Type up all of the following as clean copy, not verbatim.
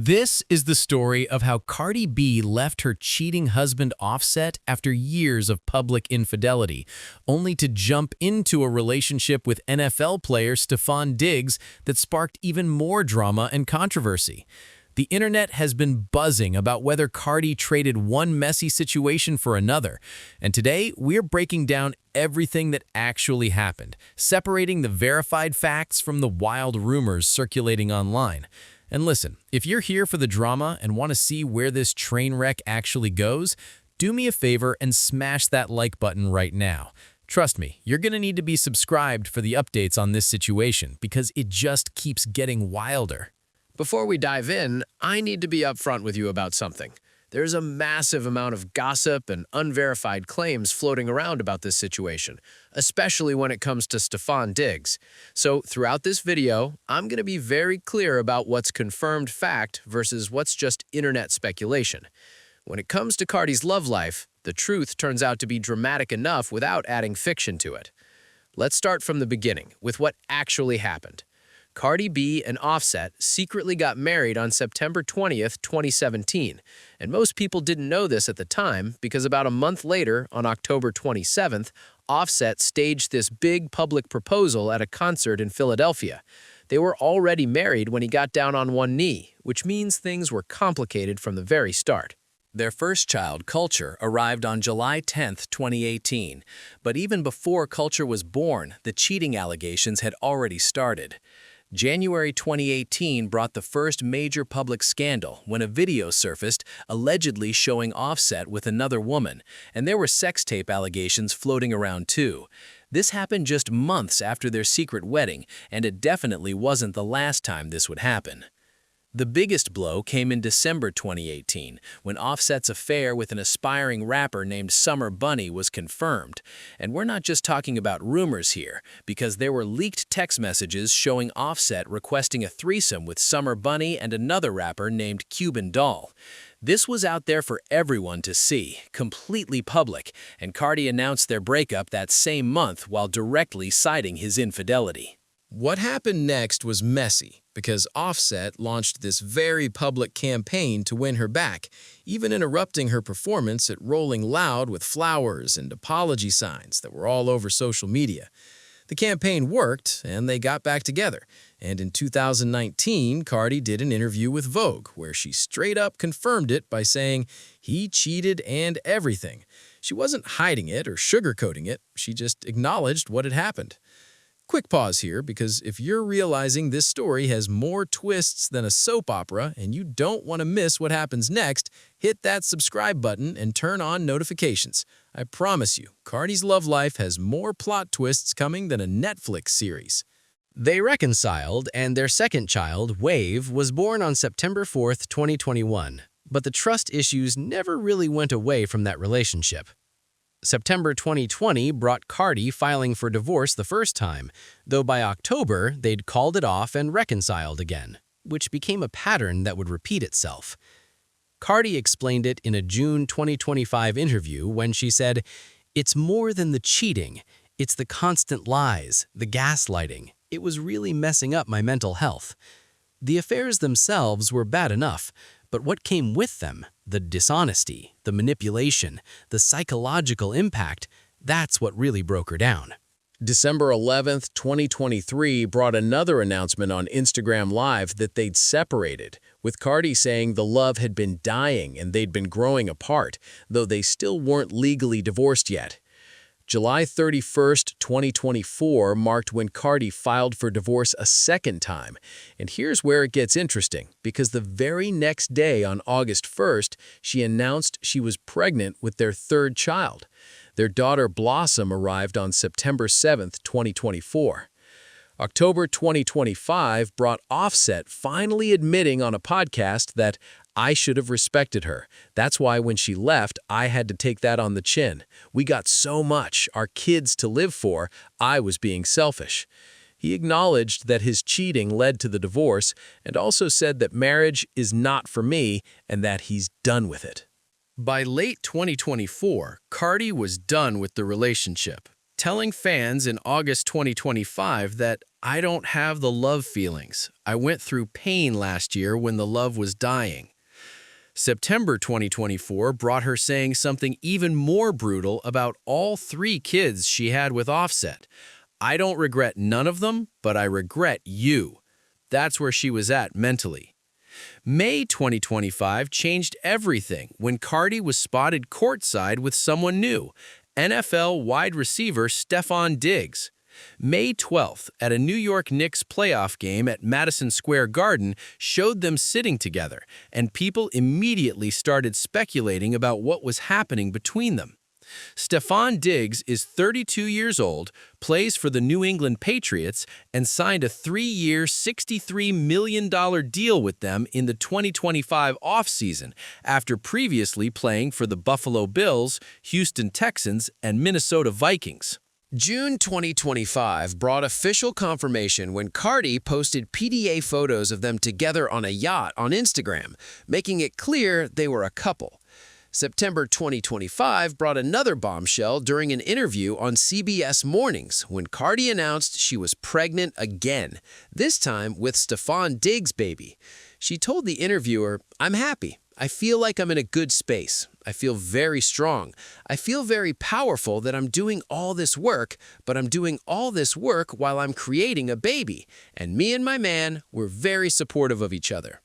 This is the story of how Cardi B left her cheating husband Offset after years of public infidelity, only to jump into a relationship with NFL player Stefon Diggs that sparked even more drama and controversy. The internet has been buzzing about whether Cardi traded one messy situation for another, and today we're breaking down everything that actually happened, separating the verified facts from the wild rumors circulating online. And listen, if you're here for the drama and want to see where this train wreck actually goes, do me a favor and smash that like button right now. Trust me, you're going to need to be subscribed for the updates on this situation because it just keeps getting wilder. Before we dive in, I need to be upfront with you about something. There's a massive amount of gossip and unverified claims floating around about this situation, especially when it comes to Stefon Diggs. So throughout this video, I'm going to be very clear about what's confirmed fact versus what's just internet speculation. When it comes to Cardi's love life, the truth turns out to be dramatic enough without adding fiction to it. Let's start from the beginning, with what actually happened. Cardi B and Offset secretly got married on September 20th, 2017, and most people didn't know this at the time because about a month later, on October 27th, Offset staged this big public proposal at a concert in Philadelphia. They were already married when he got down on one knee, which means things were complicated from the very start. Their first child, Culture, arrived on July 10, 2018, but even before Culture was born, the cheating allegations had already started. January 2018 brought the first major public scandal when a video surfaced allegedly showing Offset with another woman, and there were sex tape allegations floating around too. This happened just months after their secret wedding, and it definitely wasn't the last time this would happen. The biggest blow came in December 2018, when Offset's affair with an aspiring rapper named Summer Bunni was confirmed. And we're not just talking about rumors here, because there were leaked text messages showing Offset requesting a threesome with Summer Bunni and another rapper named Cuban Doll. This was out there for everyone to see, completely public, and Cardi announced their breakup that same month while directly citing his infidelity. What happened next was messy because Offset launched this very public campaign to win her back, even interrupting her performance at Rolling Loud with flowers and apology signs that were all over social media. The campaign worked, and they got back together. And in 2019, Cardi did an interview with Vogue, where she straight up confirmed it by saying he cheated and everything. She wasn't hiding it or sugarcoating it, she just acknowledged what had happened. Quick pause here, because if you're realizing this story has more twists than a soap opera and you don't want to miss what happens next, hit that subscribe button and turn on notifications. I promise you, Cardi's love life has more plot twists coming than a Netflix series. They reconciled, and their second child, Wave, was born on September 4th, 2021. But the trust issues never really went away from that relationship. September 2020 brought Cardi filing for divorce the first time, though by October they'd called it off and reconciled again, which became a pattern that would repeat itself. Cardi explained it in a June 2025 interview when she said, "It's more than the cheating, it's the constant lies, the gaslighting. It was really messing up my mental health." The affairs themselves were bad enough, but what came with them, the dishonesty, the manipulation, the psychological impact, that's what really broke her down. December 11th, 2023 brought another announcement on Instagram Live that they'd separated, with Cardi saying the love had been dying and they'd been growing apart, though they still weren't legally divorced yet. July 31st, 2024 marked when Cardi filed for divorce a second time. And here's where it gets interesting, because the very next day on August 1st, she announced she was pregnant with their third child. Their daughter Blossom arrived on September 7th, 2024. October 2025 brought Offset finally admitting on a podcast that I should have respected her. That's why when she left, I had to take that on the chin. We got so much, our kids to live for, I was being selfish. He acknowledged that his cheating led to the divorce and also said that marriage is not for me and that he's done with it. By late 2024, Cardi was done with the relationship. telling fans in August 2025 that I don't have the love feelings. I went through pain last year when the love was dying. September 2024 brought her saying something even more brutal about all 3 kids she had with Offset. I don't regret none of them, but I regret you. That's where she was at mentally. May 2025 changed everything when Cardi was spotted courtside with someone new, NFL wide receiver Stefon Diggs. May 12th, at a New York Knicks playoff game at Madison Square Garden, showed them sitting together, and people immediately started speculating about what was happening between them. Stefon Diggs is 32 years old, plays for the New England Patriots, and signed a 3-year, $63 million deal with them in the 2025 offseason after previously playing for the Buffalo Bills, Houston Texans, and Minnesota Vikings. June 2025 brought official confirmation when Cardi posted PDA photos of them together on a yacht on Instagram, making it clear they were a couple. September 2025 brought another bombshell during an interview on CBS Mornings when Cardi announced she was pregnant again, this time with Stefon Diggs' baby. She told the interviewer, "I'm happy. I feel like I'm in a good space. I feel very strong. I feel very powerful that I'm doing all this work, but I'm doing all this work while I'm creating a baby. And me and my man, we're very supportive of each other."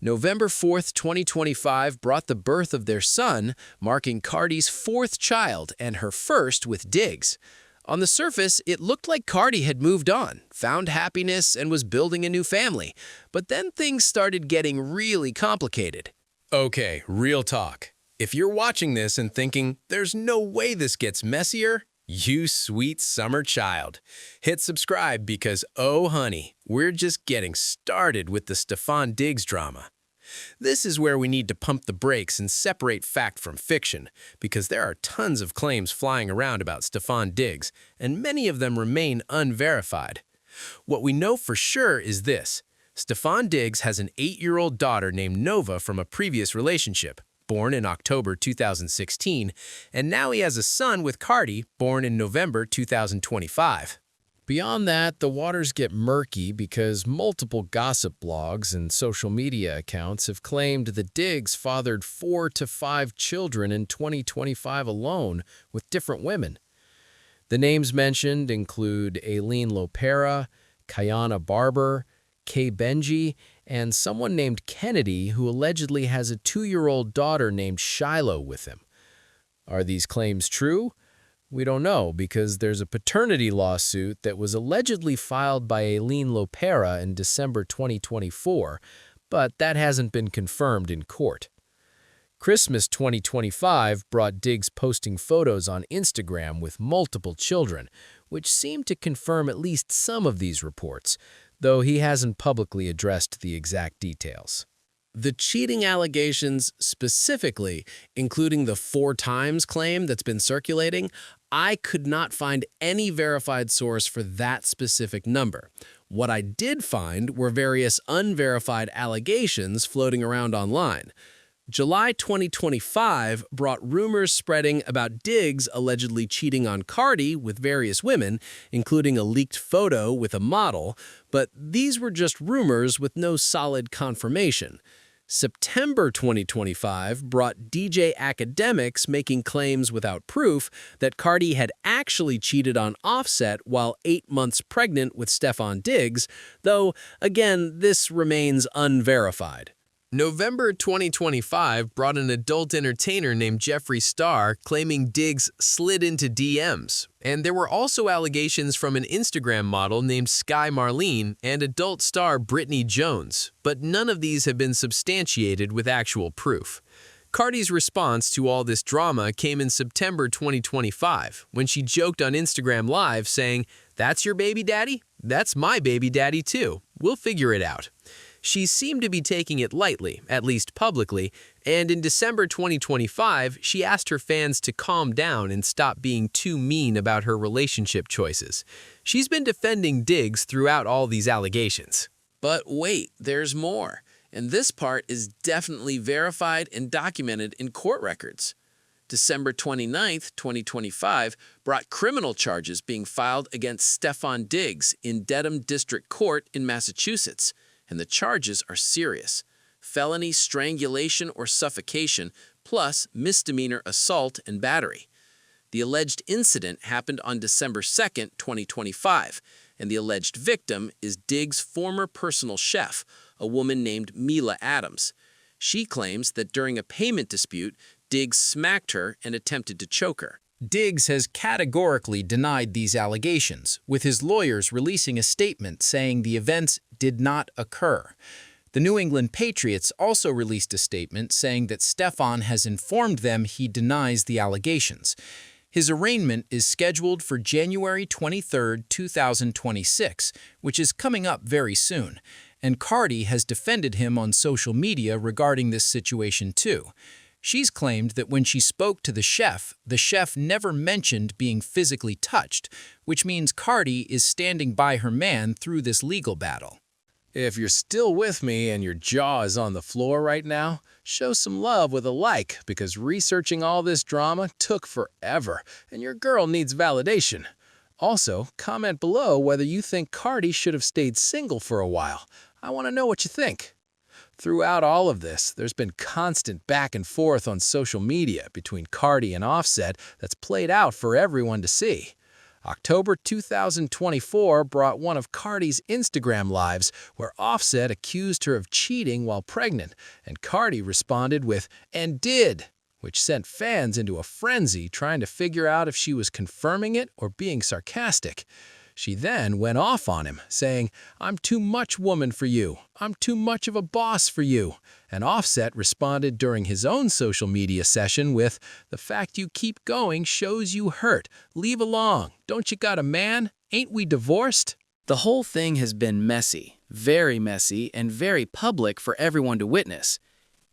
November 4th, 2025 brought the birth of their son, marking Cardi's 4th child and her first with Diggs. On the surface, it looked like Cardi had moved on, found happiness, and was building a new family. But then things started getting really complicated. Okay, real talk. If you're watching this and thinking, there's no way this gets messier, you sweet summer child. Hit subscribe because, oh honey, we're just getting started with the Stefon Diggs drama. This is where we need to pump the brakes and separate fact from fiction, because there are tons of claims flying around about Stefon Diggs, and many of them remain unverified. What we know for sure is this: Stefon Diggs has an 8-year-old daughter named Nova from a previous relationship, born in October 2016, and now he has a son with Cardi, born in November 2025. Beyond that, the waters get murky because multiple gossip blogs and social media accounts have claimed that Diggs fathered 4 to 5 children in 2025 alone with different women. The names mentioned include Aileen Lopera, Kayana Barber, Kay Benji, and someone named Kennedy who allegedly has a 2-year-old daughter named Shiloh with him. Are these claims true? We don't know because there's a paternity lawsuit that was allegedly filed by Aileen Lopera in December 2024, but that hasn't been confirmed in court. Christmas 2025 brought Diggs posting photos on Instagram with multiple children, which seemed to confirm at least some of these reports, though he hasn't publicly addressed the exact details. The cheating allegations specifically, including the 4 times claim that's been circulating, I could not find any verified source for that specific number. What I did find were various unverified allegations floating around online. July 2025 brought rumors spreading about Diggs allegedly cheating on Cardi with various women, including a leaked photo with a model, but these were just rumors with no solid confirmation. September 2025 brought DJ academics making claims without proof that Cardi had actually cheated on Offset while 8 months pregnant with Stefon Diggs, though, again, this remains unverified. November 2025 brought an adult entertainer named Jeffree Star claiming Diggs slid into DMs. And there were also allegations from an Instagram model named Sky Marlene and adult star Brittany Jones, but none of these have been substantiated with actual proof. Cardi's response to all this drama came in September 2025 when she joked on Instagram Live saying, "That's your baby daddy? That's my baby daddy too. We'll figure it out." She seemed to be taking it lightly, at least publicly, and in December 2025, she asked her fans to calm down and stop being too mean about her relationship choices. She's been defending Diggs throughout all these allegations. But wait, there's more, and this part is definitely verified and documented in court records. December 29, 2025, brought criminal charges being filed against Stefon Diggs in Dedham District Court in Massachusetts, and the charges are serious: felony strangulation or suffocation, plus misdemeanor assault and battery. The alleged incident happened on December 2, 2025, and the alleged victim is Diggs' former personal chef, a woman named Mila Adams. She claims that during a payment dispute, Diggs smacked her and attempted to choke her. Diggs has categorically denied these allegations, with his lawyers releasing a statement saying the events did not occur. The New England Patriots also released a statement saying that Stefon has informed them he denies the allegations. His arraignment is scheduled for January 23, 2026, which is coming up very soon, and Cardi has defended him on social media regarding this situation too. She's claimed that when she spoke to the chef never mentioned being physically touched, which means Cardi is standing by her man through this legal battle. If you're still with me and your jaw is on the floor right now, show some love with a like, because researching all this drama took forever, and your girl needs validation. Also, comment below whether you think Cardi should have stayed single for a while. I want to know what you think. Throughout all of this, there's been constant back and forth on social media between Cardi and Offset that's played out for everyone to see. October 2024 brought one of Cardi's Instagram lives where Offset accused her of cheating while pregnant, and Cardi responded with "and did," which sent fans into a frenzy trying to figure out if she was confirming it or being sarcastic. She then went off on him, saying, "I'm too much woman for you. I'm too much of a boss for you." And Offset responded during his own social media session with, "The fact you keep going shows you hurt. Leave along. Don't you got a man? Ain't we divorced?" The whole thing has been messy, and very public for everyone to witness.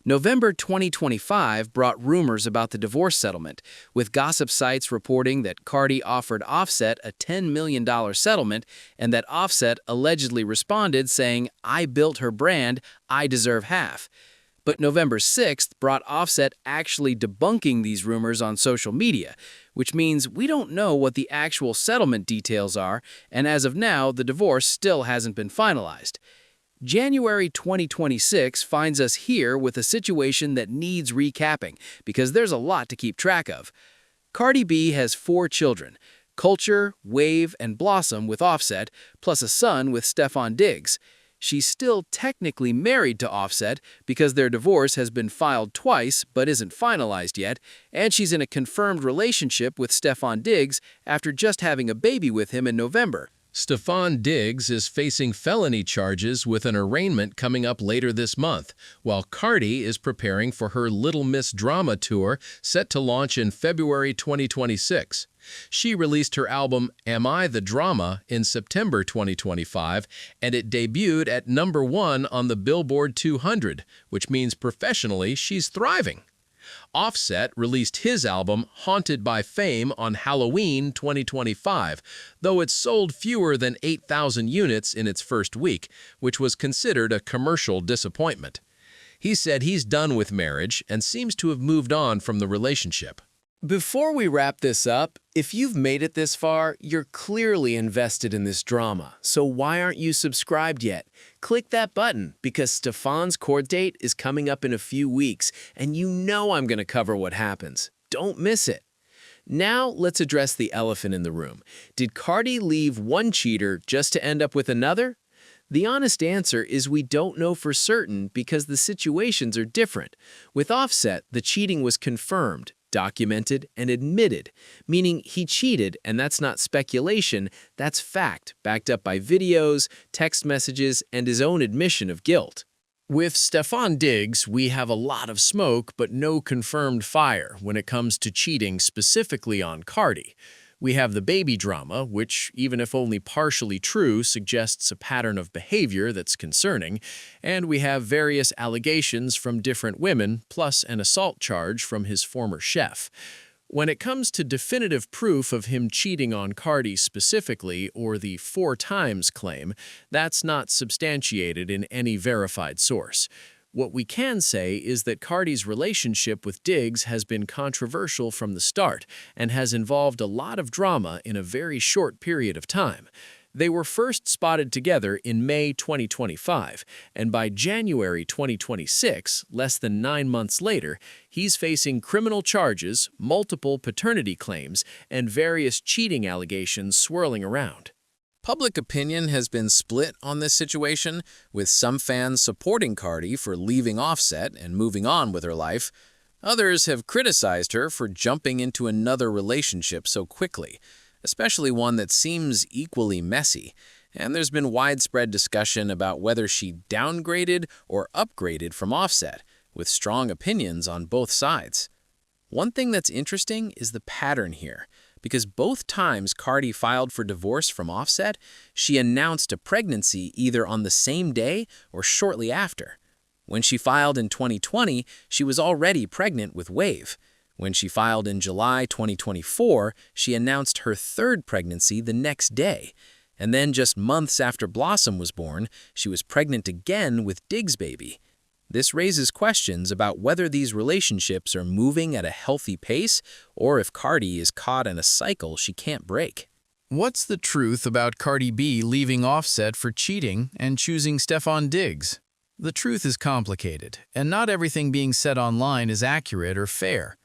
November 2025 brought rumors about the divorce settlement, with gossip sites reporting that Cardi offered Offset a $10 million settlement and that Offset allegedly responded saying, "I built her brand, I deserve half." But November 6th brought Offset actually debunking these rumors on social media, which means we don't know what the actual settlement details are, and as of now, the divorce still hasn't been finalized. January 2026 finds us here with a situation that needs recapping, because there's a lot to keep track of. Cardi B has 4 children: Culture, Wave, and Blossom with Offset, plus a son with Stefon Diggs. She's still technically married to Offset because their divorce has been filed twice but isn't finalized yet, and she's in a confirmed relationship with Stefon Diggs after just having a baby with him in November. Stefon Diggs is facing felony charges with an arraignment coming up later this month, while Cardi is preparing for her Little Miss Drama tour set to launch in February 2026. She released her album Am I the Drama in September 2025, and it debuted at #1 on the Billboard 200, which means professionally she's thriving. Offset released his album Haunted by Fame on Halloween 2025, though it sold fewer than 8,000 units in its first week, which was considered a commercial disappointment. He said he's done with marriage and seems to have moved on from the relationship. Before we wrap this up, if you've made it this far, you're clearly invested in this drama, so why aren't you subscribed yet? Click that button, because Stefon's court date is coming up in a few weeks, and you know I'm going to cover what happens. Don't miss it. Now let's address the elephant in the room. Did Cardi leave one cheater just to end up with another? The honest answer is we don't know for certain because the situations are different. With Offset, the cheating was confirmed, documented, and admitted, meaning he cheated, and that's not speculation, that's fact, backed up by videos, text messages, and his own admission of guilt. With Stefon Diggs, we have a lot of smoke but no confirmed fire when it comes to cheating specifically on Cardi. We have the baby drama, which, even if only partially true, suggests a pattern of behavior that's concerning, and we have various allegations from different women, plus an assault charge from his former chef. When it comes to definitive proof of him cheating on Cardi specifically, or the 4 times claim, that's not substantiated in any verified source. What we can say is that Cardi's relationship with Diggs has been controversial from the start and has involved a lot of drama in a very short period of time. They were first spotted together in May 2025, and by January 2026, less than 9 months later, he's facing criminal charges, multiple paternity claims, and various cheating allegations swirling around. Public opinion has been split on this situation, with some fans supporting Cardi for leaving Offset and moving on with her life. Others have criticized her for jumping into another relationship so quickly, especially one that seems equally messy, and there's been widespread discussion about whether she downgraded or upgraded from Offset, with strong opinions on both sides. One thing that's interesting is the pattern here, because both times Cardi filed for divorce from Offset, she announced a pregnancy either on the same day or shortly after. When she filed in 2020, she was already pregnant with Wave. When she filed in July 2024, she announced her third pregnancy the next day. And then just months after Blossom was born, she was pregnant again with Diggs' baby. This raises questions about whether these relationships are moving at a healthy pace or if Cardi is caught in a cycle she can't break. What's the truth about Cardi B leaving Offset for cheating and choosing Stefon Diggs? The truth is complicated, and not everything being said online is accurate or fair.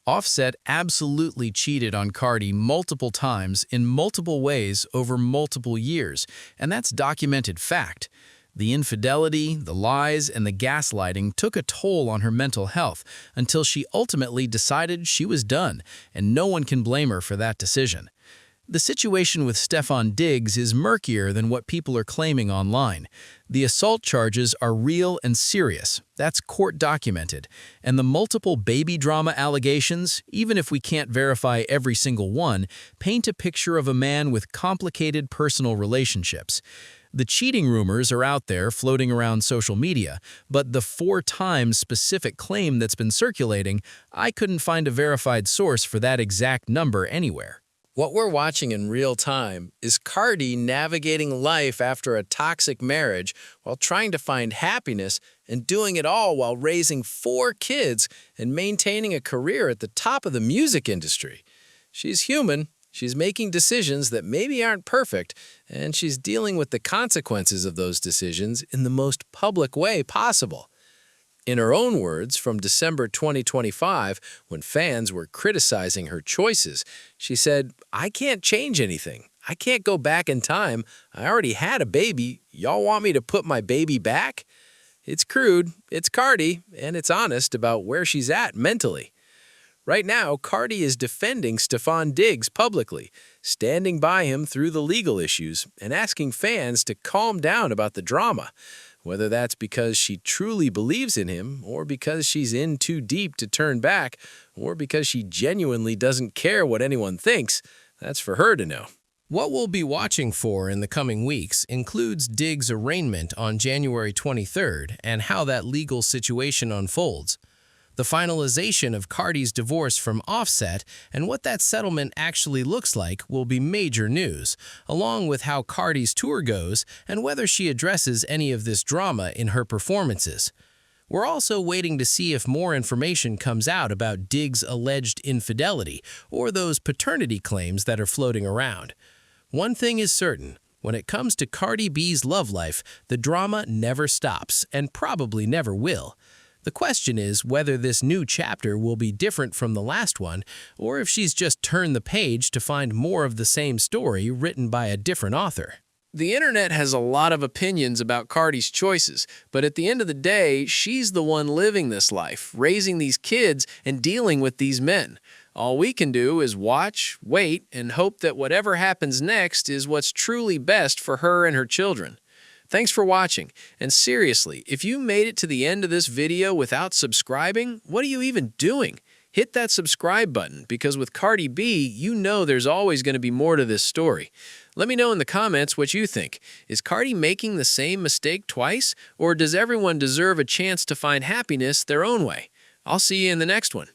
Offset absolutely cheated on Cardi multiple times in multiple ways over multiple years, and that's documented fact. The infidelity, the lies, and the gaslighting took a toll on her mental health until she ultimately decided she was done, and no one can blame her for that decision. The situation with Stefon Diggs is murkier than what people are claiming online. The assault charges are real and serious, that's court documented, and the multiple baby drama allegations, even if we can't verify every single one, paint a picture of a man with complicated personal relationships. The cheating rumors are out there floating around social media, but the 4 times specific claim that's been circulating, I couldn't find a verified source for that exact number anywhere. What we're watching in real time is Cardi navigating life after a toxic marriage while trying to find happiness and doing it all while raising 4 kids and maintaining a career at the top of the music industry. She's human, she's making decisions that maybe aren't perfect, and she's dealing with the consequences of those decisions in the most public way possible. In her own words, from December 2025, when fans were criticizing her choices, she said, "I can't change anything. I can't go back in time. I already had a baby. Y'all want me to put my baby back?" It's crude, it's Cardi, and it's honest about where she's at mentally. Right now, Cardi is defending Stefon Diggs publicly, standing by him through the legal issues and asking fans to calm down about the drama. Whether that's because she truly believes in him, or because she's in too deep to turn back, or because she genuinely doesn't care what anyone thinks, that's for her to know. What we'll be watching for in the coming weeks includes Diggs' arraignment on January 23rd and how that legal situation unfolds. The finalization of Cardi's divorce from Offset and what that settlement actually looks like will be major news, along with how Cardi's tour goes and whether she addresses any of this drama in her performances. We're also waiting to see if more information comes out about Diggs' alleged infidelity or those paternity claims that are floating around. One thing is certain. When it comes to Cardi B's love life, the drama never stops and probably never will. The question is whether this new chapter will be different from the last one, or if she's just turned the page to find more of the same story written by a different author. The internet has a lot of opinions about Cardi's choices, but at the end of the day, she's the one living this life, raising these kids and dealing with these men. All we can do is watch, wait, and hope that whatever happens next is what's truly best for her and her children. Thanks for watching, and seriously, if you made it to the end of this video without subscribing, what are you even doing? Hit that subscribe button, because with Cardi B, you know there's always going to be more to this story. Let me know in the comments what you think. Is Cardi making the same mistake twice, or does everyone deserve a chance to find happiness their own way? I'll see you in the next one.